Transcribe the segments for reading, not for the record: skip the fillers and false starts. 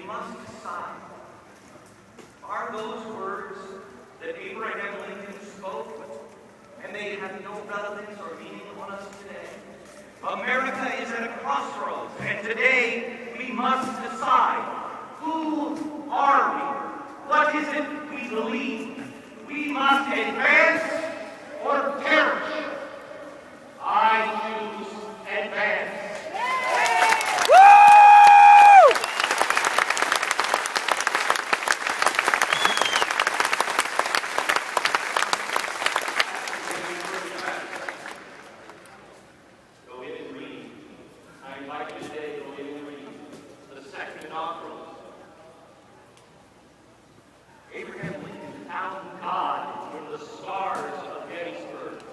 must decide. Are those words that Abraham Lincoln spoke, and they have no relevance or meaning on us today? America is at a crossroads, and today we must decide, who are we? What is it we believe? We must advance or perish. I choose advance. Abraham Lincoln found God in the scars of Gettysburg.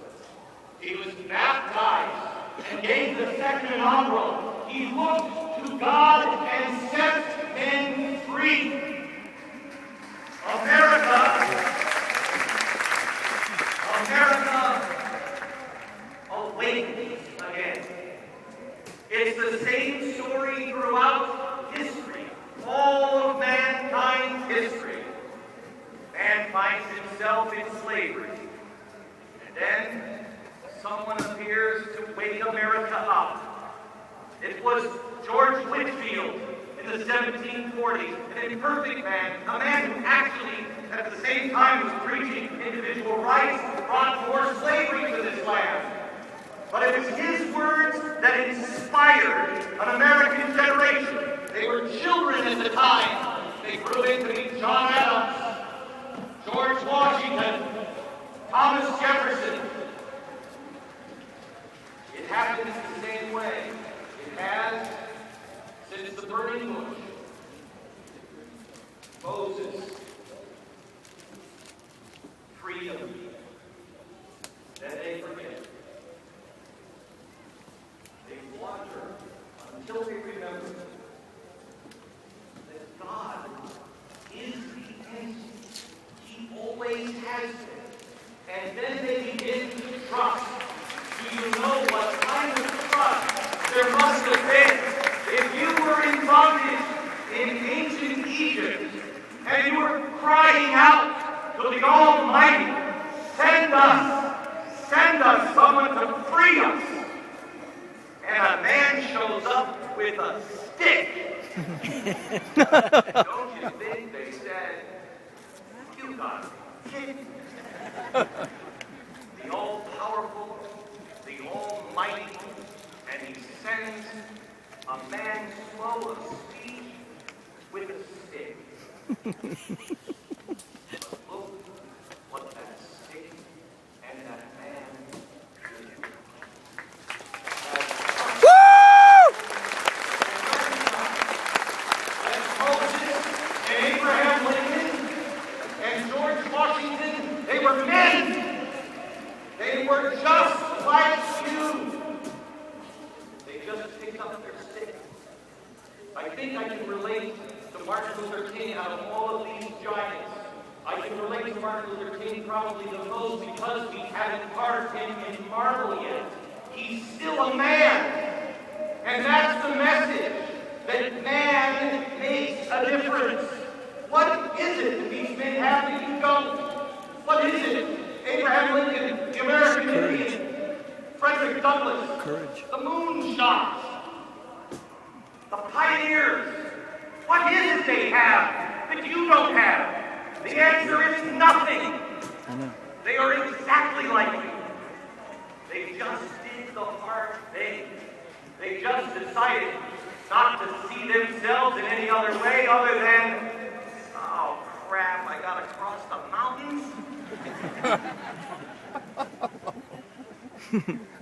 He was baptized and gave the second inaugural. He looked to God and set men free. America awakens again. It's the same story throughout history, all of mankind's history. Man finds himself in slavery, and then someone appears to wake America up. It was George Whitefield in the 1740s, an imperfect man, a man who actually, at the same time, was preaching individual rights, brought more slavery to this land. But it was his words that inspired an American generation. They were children at the time. They grew into be John Adams, George Washington, Thomas Jefferson. It happens the same way. It has since the burning bush. Moses, freedom, then they forget. They wander until they remember that God is the answer. He always has been. And then they begin to trust. Do you know what kind of trust there must have been if you were in bondage in ancient Egypt and you were crying out to the Almighty, send us someone to free us. And a man shows up with a stick. Don't you think they said, you got it. The all-powerful, the almighty, and he sends a man slow of speech with a stick. But look what that stick and that man did. As Moses and Abraham Lincoln and George Washington, they were men. They were just like you. They just picked up their stick. I think I can relate to Martin Luther King out of all of these giants. I can relate to Martin Luther King probably the most because we haven't carved him in marble yet. He's still a man. And that's the message, that man makes a difference. What is it that these men have that you don't? What is it? Abraham Lincoln, the American Indian, Frederick Douglass, courage, the moonshots, the pioneers. What is it they have that you don't have? The answer is nothing. I know. They are exactly like you. They just did the hard thing. They just decided not to see themselves in any other way other than, oh crap, I gotta cross the mountains?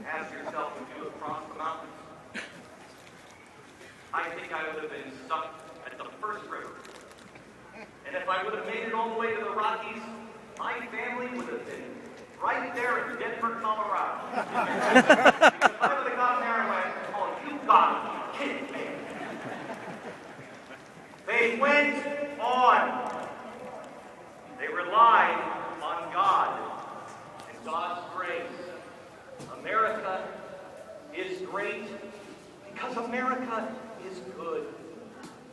Ask yourself, would you have crossed the mountains? I think I would have been stuck at the first river. And if I would have made it all the way to the Rockies, my family would have been right there in Denver, Colorado. Because I would have gotten there and went, oh, you got to be kidding me. They went on. They relied on God and God's grace. America is great because America is good.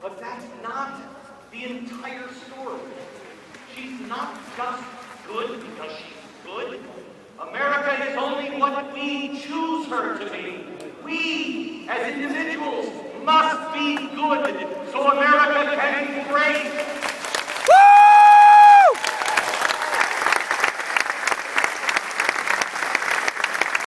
But that's not the entire story. She's not just good because she's good. America is only what we choose her to be. We, as individuals, must be good so America can be great.